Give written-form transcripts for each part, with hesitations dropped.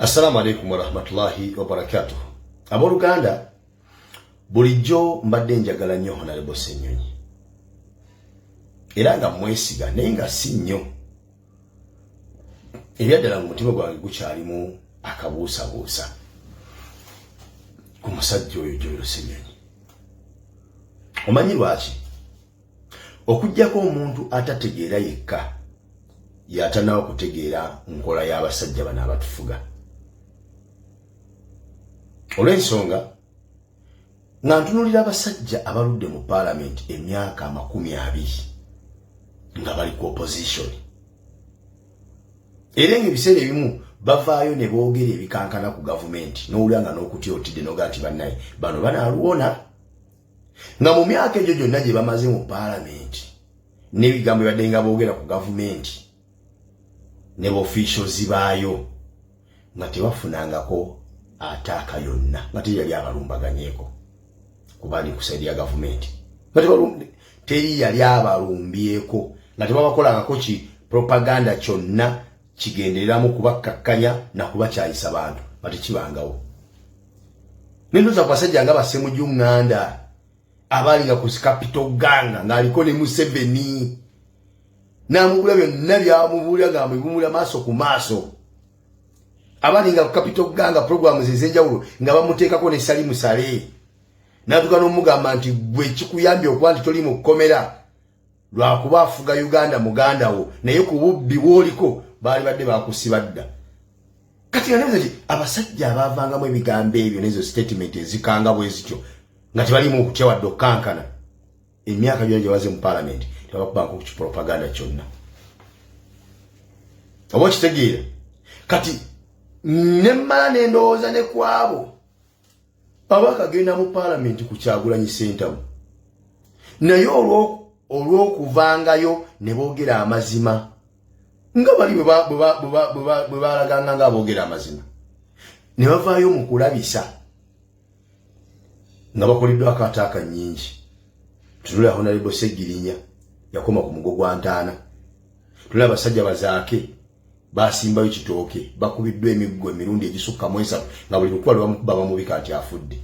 Assalamu alaikum wa rahmatullahi wa barakatuh. Aboluganda bulijjo mbadde njagala nnyo Honorable Ssenyonyi. Era nga mwesiga naye nga si nnyo. Ebyaddala mu mutima gwange gukyalimu akabuusabuusa ku musajja oyo Joel Ssenyonyi. Omanyi lwaki? Okujjako omuntu atategeera yekka yatanawo kutegeera nkola y'abasajja bano abatufuga. Olw'ensonga nga ntunulira abasajja abaludde mu parliament emyaka 20 nga bali ku opposition. Era ng'ebiseera ebimu bavaayo ne boogera ebikankana ku gavumenti n'owulira nga n'okutyotidde noga nti bannaye bano banaaluwona. Nga mu myaka egyo gyonna gye bamaze mu parliament n'ebigambo ebadde nga boogera ku gavumenti ne officials baayo nga tebafunangako ataaka yonna nga teri yali abalumbaganyeeko kuba ali ku side ya gavumenti nga teri yali abalumbyeko nga tebabakolangako ki propaganda kyonna kigendereramu kubakkakkanya na kubakyayisa bantu batekibangawo. Nendoza ku basajja nga Bassemujju Nganda abali nga ku Capital Gang ng'aliko ne Museveni n'amubula byonna byamubulira nga amubulira maaso ku maaso. Abali nga Capital Gang programs ez'enjawulo nga bamuteekako ne Salimu Sale n'atuuka n'omugamba nti gwe kikuyambye okuba nti toli mu kkomera lwakuba afuga Uganda muganda wo naye ku bubbi bw'oliko baali badde bakusiba dda. Kati nga nebuza nti abasajja abaavangamu ebigambo ebyo n'ezo statement ezikanga bwe zityo nga tebalimu okutya wadde okkankana emyaka gyonna gye baze mu parliament tebakubangako ku kipropaganda kyonna. Oba okitegeera kati nemmala n'endowooza ne kwabo abakagenda mu parliament ku Kyagulanyi Ssentamu naye olw'okuvangayo ne boogera amazima nga bali bwe balaganga nga boogera amazima ne bavaayo mu kulabisa nga bakoleddwako ataaka nnyingi. Tunula Honorable Sseggirinya yakoma ku mugo gwa Ntaana. Tunula abasajja bazaake basimbayo kitooke bakubiddwa emiggo emirundi egisukka mu 7 nga buli lukwa lwamukuba bamubika nti afudde.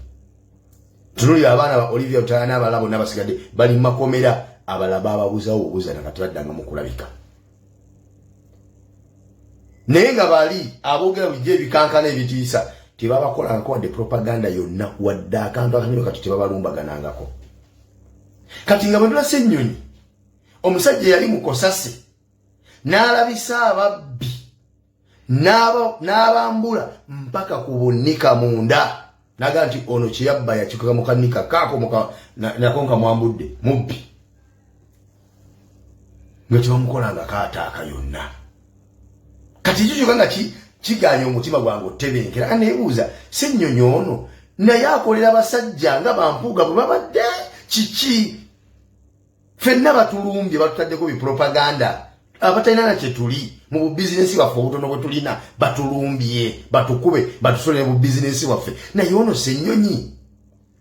Tunulira abaana ba Olivia Otaana n'abalala bonna basigadde bali mu makomera abalaba ababuzawo obuuza na kati baddanga mu kulabika. Naye nga bali aboogera bijja ebikankana ebitiisa tebabakolangako wadde propaganda yonna wadde akantu akanyulo kati tebabalumbaganangako. Kati nga bwe Ssenyonyi omusajja yali mu Kosase n'alabisa ababbi n'abambula mpaka ku bunnika munda naga nti ono kyeyabba yakikoka mu kanika kaako nako nka mwambudde mubbi nga tebamukolanga kaataaka yonna. Kati ekyo kyokka nga kiganya omutima gwange otebenkera neebuuza Ssenyonyi ono naye akolera abasajja nga bampuuga bwe babadde kiki? Ffenna batulumbye batutaddeko bipropaganda abatalina na kye tuli mu bubizinesi waffe obutono bwe tulina batulumbye batukube batusolere mu bizinesi waffe. Naye ono Ssenyonyi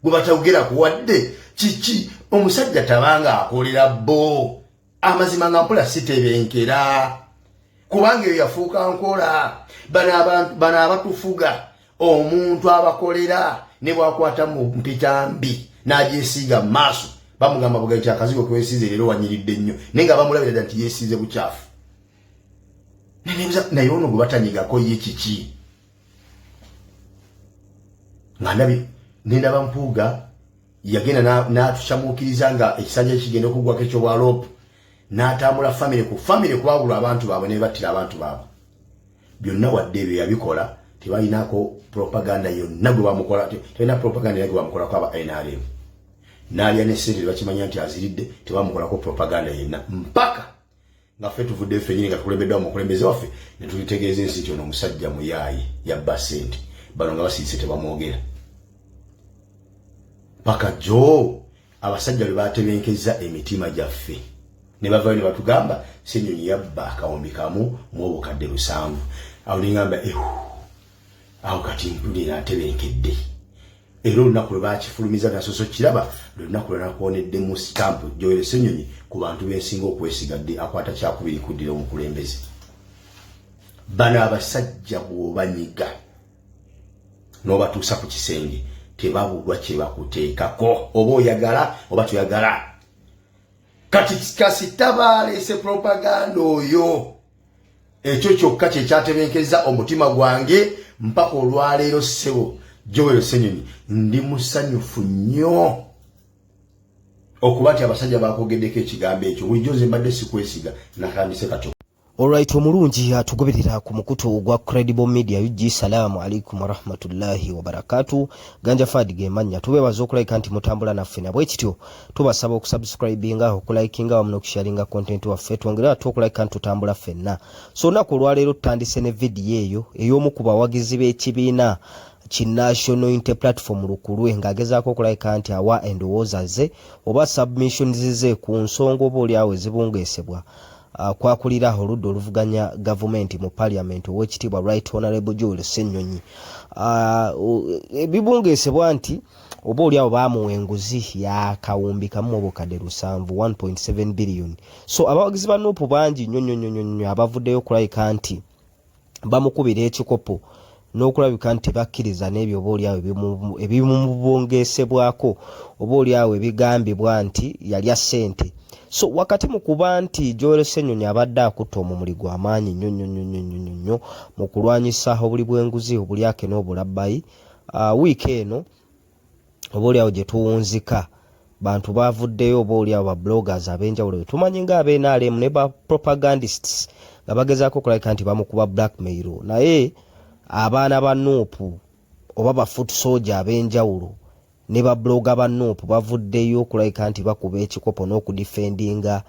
gwe batawugera kuwadde kiki? Omusajja tabanga akolera bo amazima nga mpola sitebenkera kubanga eyo yafuuka nkola bano abatufuga omuntu abakolera ne bwakwata mu mpita mbi n'agyesiiga mu maaso bamugamba buga nti akazigo kwesiize leero wanyiridde nnyo naye nga bamulabira nti yeesiize bukyafu. Naye ono gwe batanyigako ye kiki? Nga nendaba Mpuuga yagenda n'atukyamuukiriza nga ekisanja ekigenda okugwako ekyobwa Rope n'atambula famire ku babulwa abantu baabwe ne battira abantu baabwe. Byonna wadde ebyo yabikola tebalinaako propaganda yonna gwe bamukola, tebalina propaganda gwe bamukolako aba NRM. N'alya ne ssente bakimanya nti aziridde tebamukolako propaganda yenna mpaka nga ffe tuvudde ffennyini nga tukulembeddwa mu mukulembeze waffe ne tulitegeeza ensi nti ono omusajja muyaayi yabba ssente bano nga basiise tebamwogera. Paka jo abasajja bwe batebenkeza emitima gyaffe ne bavaayo ne batugamba Ssenyonyi yabba akawumbi kamu mu obukadde 7. Awo ne ngamba awo kati mpulira atebenkedde. Era olunaku lwe bakifulumiza nasoso kiraba lunaku lwe nakwonedde mu stamp Joel Ssenyonyi ku bantu b'ensinga okwesigadde akwata kyakubiri kuddira omukulembeze. Bano abasajja bw'obanyiga n'obatuusa ku kisenge tebabulwa kye bakuteekako oba oyagala oba toyagala. Kati kasita baleese propaganda oyo ekyo kyokka kye kyatebenkeza omutima gwange mpaka olwaleero ssebo Joel Ssenyonyi ndi musanyufu nnyo okuba nti abasajja bakogeddeko ekigambo ekyo bulijjo mbadde sikwesiga nakandise katyo. Alright, omulungi atugoberera ku mukutu gwa Credible Media UG. Salamu alaikum warahmatullahi wabarakatuh. Ganja Fadi gemanya tubebaza okulika nti mutambula naffe nabwe kityo tubasaba okusubscribinga okulikinga wamu n'okusharinga content waffe twongera tukulika nti tutambula ffenna. So naku lwaleero tutandise ne video eyo ey'omu ku bawagizi b'ekibiina ki National Unity Platform lukulwe ng'agezaako okulika nti awa endowooza ze oba submissions ze ku nsonga oba oli awo ezibungeesebwa kwakulira oludda oluvuganya gavumenti mu parliament ow'ekitiibwa Right Honorable Joel Ssenyonyi. Ebibungeesebwa nti oba oli awo baamuwa enguzi ya kawumbi kamu obukadde 1.7 billion. So abawagizi ba Nuupu bangi nnyo abavuddeyo okulabika nti bamukubira ekikopo n'okulabika nti bakkiriza n'ebyo oba oli awo ebimubungeesebwako oba oli awo ebigambibwa nti yalya ssente. So wakati mu kuba nti Joel Ssenyonyi abadde akutta omumuli gw'amaanyi nnyo mu kulwanyisa obuli bw'enguzi obulyake n'obulabbayi, wiiki eno oba oli awo gye tuwunzika bantu bavuddeyo oba oli awo ba bloggers ab'enjawulo tumanyi nga ab'NRM ne ba propagandists nga bagezaako okulabika nti bamukuba blackmail, naye abaana ba Nuupu oba ba foot soldier ab'enjawulo ne ba blogger ba Nuupu bavuddeyo okulabika nti bakuba ekikopo n'okudifendinga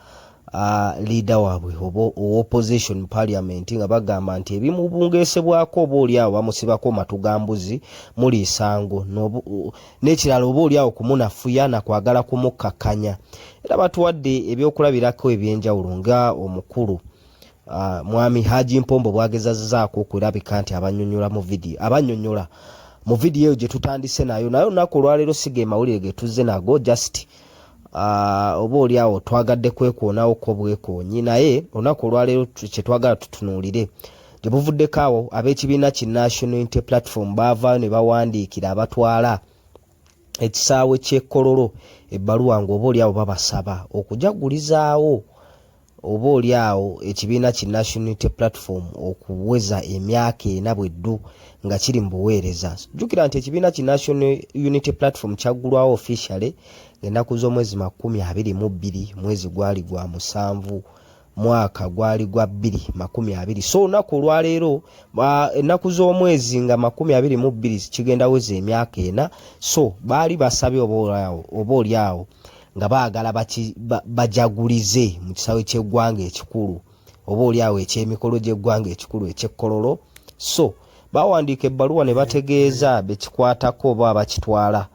leader waabwe oba opposition parliament nga bagamba nti ebimubungeesebwako oba oli awo bamusibako matugambuzi muli isango n'ekirala oba oli awo kumunafuya nakwagala kumukkakanya. Era batuwadde ebyokulabirako eby'enjawulo nga omukulu Mwami Haji Mpombo bwagezazzaako okulabika nti abanyonnyola mu video gye tutandise nayo nako olwaleero sige mawulire ge tuzze nago just oba oli awo twagadde kwekoonawo ko bwekoonyi, naye olunaku olwaleero kye twagala tutunuulire gye buvuddeko awo ab'ekibiina ki National Unity Platform baavaayo ne bawandiikira abatwala ekisaawe ky'ekkololo ebbaluwa ng'oba oli awo babasaba okujagulizaawo oba oli awo ekibiina ki National Unity Platform okuweza emyaka 4 bweddu nga kiri mu buweereza. Jjukira nti ekibiina ki National Unity Platform kyaggulwawo officially ng'ennaku z'omwezi 22 mwezi gwali gwa 7 mwaka gwali gwa 2020. So olunaku olwaleero ennaku z'omwezi nga 22 kigenda weza emyaka 4. So baali basabye oba oli awo nga baagala bajagulize mu kisaawe ky'eggwanga ekikulu oba oli awo eky'emikolo gy'eggwanga ekikulu eky'ekkololo. So bawandiika ebbaluwa ne bategeeza bekikwatako oba abakitwala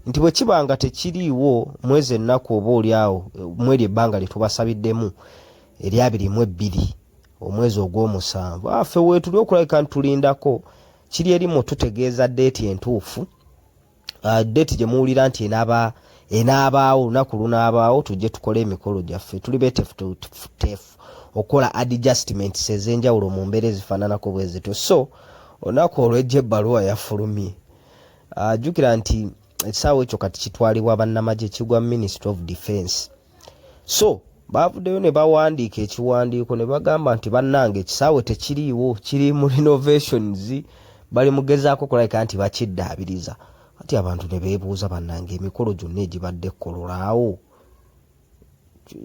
nti bwe kiba nga tekiriiwo mwezi ennaku oba oli awo mweri ebbanga lye tubasabiddemu erya 22 omwezi ogw'omusanvu affe weetuli okulabika nti tulindako kiri erimu tutegeeza deeti entuufu, deeti gye muwulira nti enaabaawo olunaku lunaabaawo tujje tukole emikolo gyaffe tuli betefu okola adjustments ez'enjawulo mu mbeera ezifaananako bwe zityo. So olunaku olw'ejja ebbaluwa yafulumye. Jjukira nti ekisaawe ekyo kati kitwalibwa bannamagye kigwa Ministry of Defence. So baavuddeyo ne bawandiika ekiwandiiko ne bagamba nti bannange ekisaawe tekiriiwo kiri mu renovations bali mugezaako okulabika nti bakiddaabiriza. Ati abantu ne beebuuza bannange emikolo gyonna egibadde ekkololaawo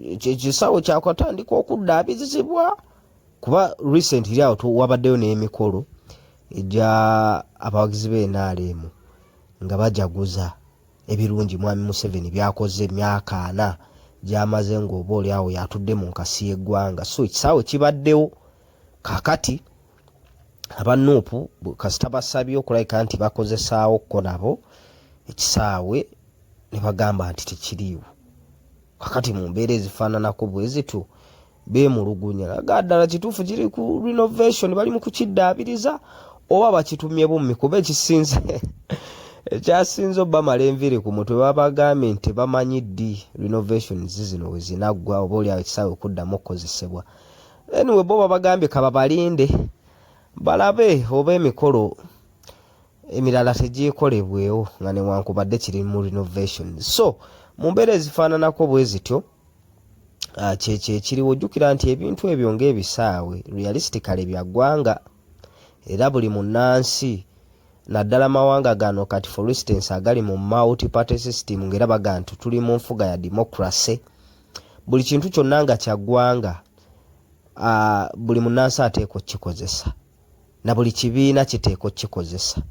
ekisaawe kyakatandika okuddaabirizibwa kuba recently awo wabaddeyo n'emikolo egya abawagizi b'NRM nga bajaguza ebirungi Mwami Museveni byakoze emyaka 4 gyamaze ng'oba oli awo yatudde mu nkasi y'eggwanga. So ekisaawe kibaddewo kakati aba Nuupu kasita basabye okulabika nti bakozesaawo ko nabo ekisaawe ne bagamba nti tekiriiwo kakati mu mbeera ezifaananako bwe zityo beemulugunya naddala kituufu kiri ku renovation bali mu kukiddaabiriza oba bakitumye bummi kuba ekyasinze obamala enviiri ku mutwe babagambye nti bamanyi ddi renovations zino we zinaggwa oba oli awo ekisaawe kuddamu okukozesebwa. Anyway bo babagambye kababalinde balabe oba emikolo emirala tegikolebwewo nga newankubadde kiri mu renovation. So mu mbeera ezifaananako bwe zityo kyekiriwo ojjukira nti ebintu ebyo ng'ebisaawe realistically bya ggwanga era buli munnansi naddala mawanga gano kati for instance agali mu multi party system ng'era baga nti tuli mu nfuga ya democracy, buli kintu kyonna nga kya ggwanga buli munnansi ateeka okkikozesa na buli kibiina kiteeka okkikozesa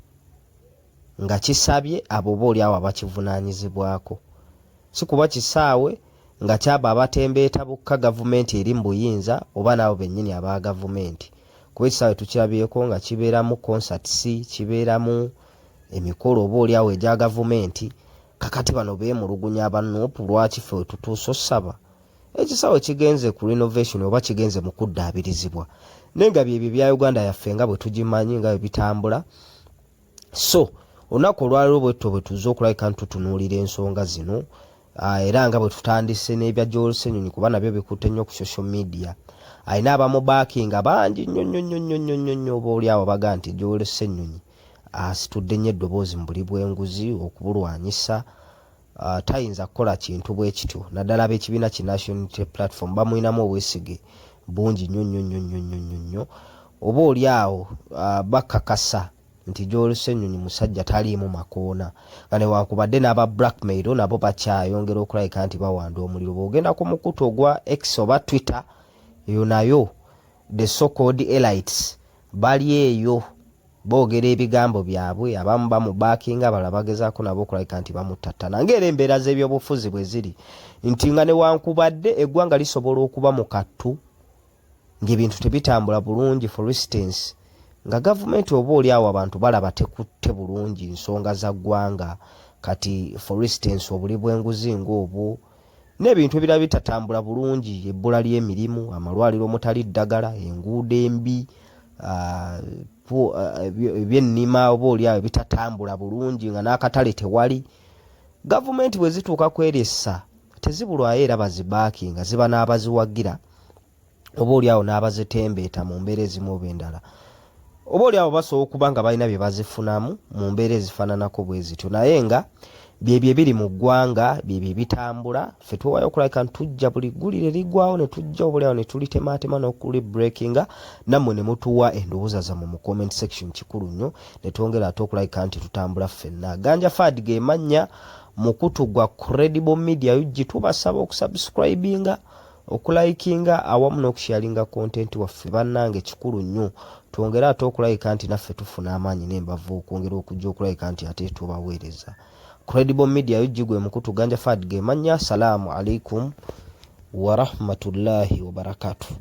nga kisabye abo boolyawo abakivunaanyizibwako, si kuba kisaawe nga kyaba abatembeeta bukka gavumenti eri mu buyinza oba nabo bennyini aba gavumenti. Kuba ekisaawe tukirabyeko nga kibeeramu concerts, kibeeramu emikolo obaolyawo egya gavumenti, kakati bano beemulugunya abanuupu lwaki ffe we tutuusa osaba. Ekisaawe kigenze ku renovation oba kigenze mu kuddaabirizibwa, naye nga byebyo bya Uganda yaffe nga bwe tugimanyi nga bwe bitambula. So olunaku olwaliro bwetto bwe tuzze okulabika ntutunuulira ensonga zino era nga bwe tutandise n'ebya Joel Ssenyonyi kuba nabyo bikutte nnyo ku social media. Alina abamubaakinga bangi nnyo obaolyawo baga nti Joel Ssenyonyi asitudde nnyo eddoboozi mu buli bw'enguzi okubulwanyisa. Tayinza kukola kintu bwe kityo, naddala ab'ekibiina ki National Unity Platform bamuyinamu obwesige bungi nnyo. Obaolyawo bakakasa nti Joel Ssenyonyi musajja taliimu makoona, nga newankubadde n'aba blackmail nabo bakyayongera okulabika nti bawanda omuliro. Bw'ogenda ku mukutu ogwa X oba Twitter, eyo nayo the so-called elites bali eyo boogera ebigambo byabwe, abamu bamubaakinga, abalala bagezaako nabo okulabika nti bamutattana. Ng'era embeera z'ebyobufuzi bwe ziri nti nga newankubadde eggwanga lisobola okuba mu kattu ng'ebintu tebitambula bulungi, for instance nga gavumenti obaolyawo abantu balaba tekutte bulungi nsonga za ggwanga, kati for instance obuli bw'enguzi ng'obwo n'ebintu ebirala bitatambula bulungi, ebbula ly'emirimu, amalwaliro omutali ddagala, enguudo embi, ebyennima obaolyawo bitatambula bulungi nga n'akatale tewali. Gavumenti bwe zituuka kweressa tezibulwayo era bazibaakinga, ziba n'abaziwagira obaolyawo n'abazitembeeta mu mbeera ezimu oba endala. Obaolyawo basobola okuba nga balina bye bazifunamu mu mbeera ezifaananako bwe zityo, naye nga byebyo ebiri mu ggwanga byebyo ebitambula. Ffe tuwaayo okulabika nti tujja buli ggulire liggwawo ne tujja obaolyawo ne tulitemaatema n'okuli breakinga, nammwe ne mutuwa endowooza zammwe mu comment section, kikulu nnyo, ne twongera ate okulabika nti tutambula ffenna. Ganja Fad ge mannya mukutu gwa Credible Media UG. Tubasaba okusubscribinga, okulayikinga awamu n'okusharinga content waffe bannange, kikulu nnyo. Twongera ate okulabika nti naffe tufuna amaanyi n'embavu okwongera okujja okulabika nti ate tubaweereza. Credible Media UG gwe mukutu Ganja Fad ge mannya. Salaamu alaikum wa rahmatullahi wa barakatuh.